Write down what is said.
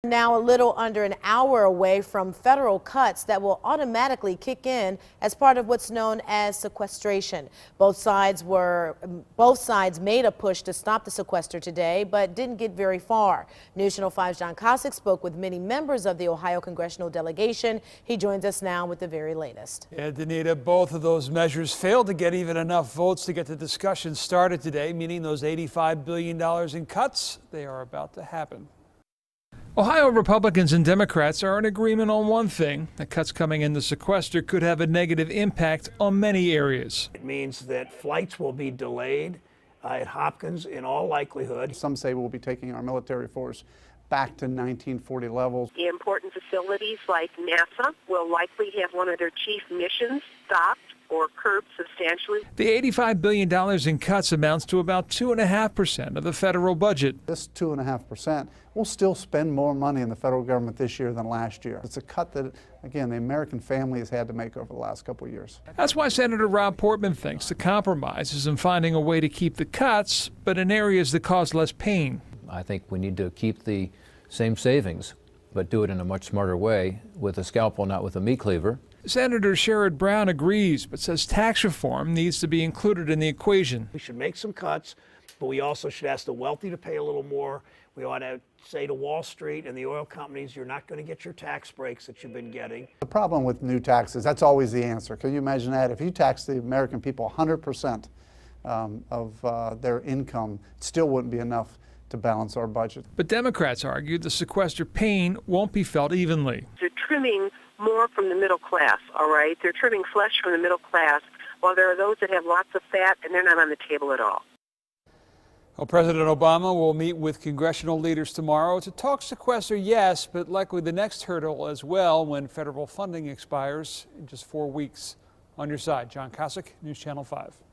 Now a little under an hour away from federal cuts that will automatically kick in as part of what's known as sequestration. Both sides made a push to stop the sequester today, but didn't get very far. News Channel 5's John Kosick spoke with many members of the Ohio congressional delegation. He joins us now with the very latest. Yeah, Danita, both of those measures failed to get even enough votes to get the discussion started today, meaning those $85 billion in cuts, they are about to happen. Ohio Republicans and Democrats are in agreement on one thing. The cuts coming in the sequester could have a negative impact on many areas. It means that flights will be delayed at Hopkins in all likelihood. Some say we'll be taking our military force back to 1940 levels. Important facilities like NASA will likely have one of their chief missions stopped or curbed substantially. The $85 billion in cuts amounts to about 2.5% of the federal budget. This 2.5% will still spend more money in the federal government this year than last year. It's a cut that, again, the American family has had to make over the last couple of years. That's why Senator Rob Portman thinks the compromise is in finding a way to keep the cuts, but in areas that cause less pain. I think we need to keep the same savings, but do it in a much smarter way with a scalpel, not with a meat cleaver. Senator Sherrod Brown agrees, but says tax reform needs to be included in the equation. We should make some cuts, but we also should ask the wealthy to pay a little more. We ought to say to Wall Street and the oil companies, you're not going to get your tax breaks that you've been getting. The problem with new taxes, that's always the answer. Can you imagine that? If you tax the American people 100% of their income, it still wouldn't be enough to balance our budget. But Democrats argued the sequester pain won't be felt evenly. They're trimming more from the middle class, all right? They're trimming flesh from the middle class, while there are those that have lots of fat and they're not on the table at all. Well, President Obama will meet with congressional leaders tomorrow to talk sequester, yes, but likely the next hurdle as well when federal funding expires in just 4 weeks. On your side, John Kosick, News Channel 5.